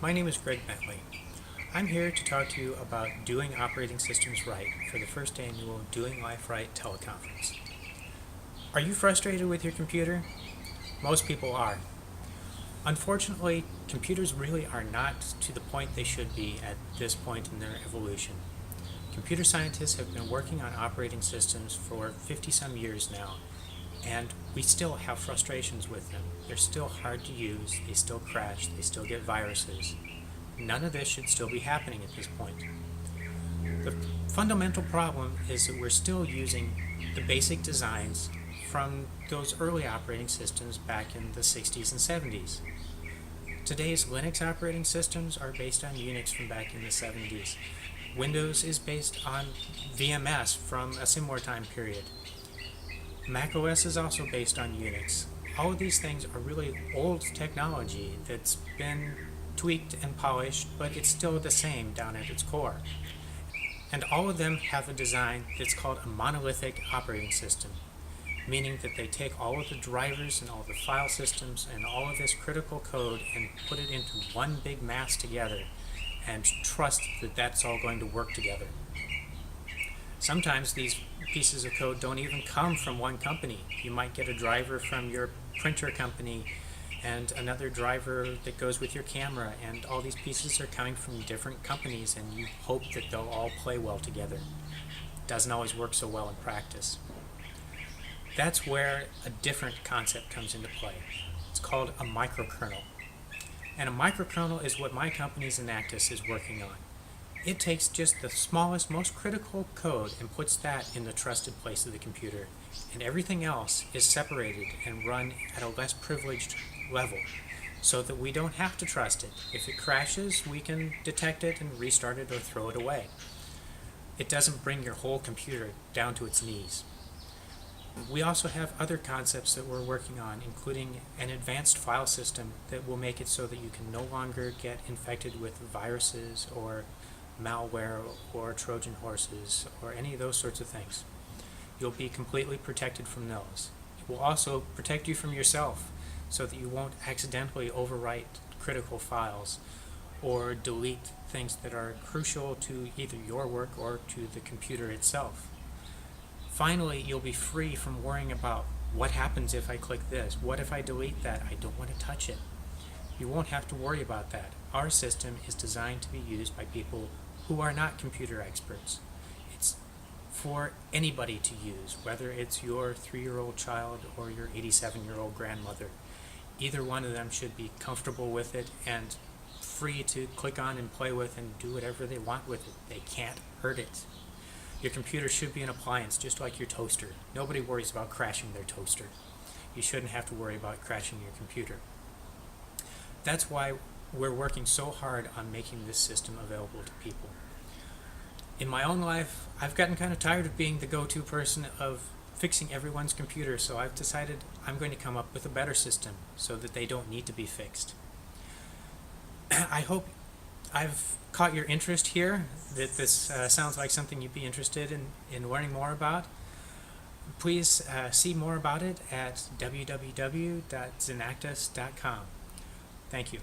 My name is Greg Bentley. I'm here to talk to you about doing operating systems right for the first annual Doing Life Right teleconference. Are you frustrated with your computer? Most people are. Unfortunately, computers really are not to the point they should be at this point in their evolution. Computer scientists have been working on operating systems for 50-some years now, and we still have frustrations with them. They're still hard to use, they still crash, they still get viruses. None of this should still be happening at this point. The fundamental problem is that we're still using the basic designs from those early operating systems back in the 60s and 70s. Today's Linux operating systems are based on Unix from back in the 70s. Windows is based on VMS from a similar time period. macOS is also based on Unix. All of these things are really old technology that's been tweaked and polished, but it's still the same down at its core. And all of them have a design that's called a monolithic operating system, meaning that they take all of the drivers and all the file systems and all of this critical code and put it into one big mass together and trust that that's all going to work together. Sometimes these pieces of code don't even come from one company. You might get a driver from your printer company and another driver that goes with your camera, and all these pieces are coming from different companies, and you hope that they'll all play well together. It doesn't always work so well in practice. That's where a different concept comes into play. It's called a microkernel. And a microkernel is what my company ZenActOS is working on. It takes just the smallest, most critical code and puts that in the trusted place of the computer, and everything else is separated and run at a less privileged level so that we don't have to trust it. If it crashes, we can detect it and restart it or throw it away. It doesn't bring your whole computer down to its knees. We also have other concepts that we're working on, including an advanced file system that will make it so that you can no longer get infected with viruses or malware or Trojan horses or any of those sorts of things. You'll be completely protected from those. It will also protect you from yourself so that you won't accidentally overwrite critical files or delete things that are crucial to either your work or to the computer itself. Finally, you'll be free from worrying about what happens if I click this, what if I delete that, I don't want to touch it. You won't have to worry about that. Our system is designed to be used by people who are not computer experts. It's for anybody to use, whether it's your 3-year-old child or your 87-year-old grandmother. Either one of them should be comfortable with it and free to click on and play with and do whatever they want with it. They can't hurt it. Your computer should be an appliance, just like your toaster. Nobody worries about crashing their toaster. You shouldn't have to worry about crashing your computer. That's why we're working so hard on making this system available to people. In my own life, I've gotten kind of tired of being the go-to person of fixing everyone's computer, so I've decided I'm going to come up with a better system so that they don't need to be fixed. I hope I've caught your interest here, that this sounds like something you'd be interested in learning more about. Please see more about it at www.zenactos.com. Thank you.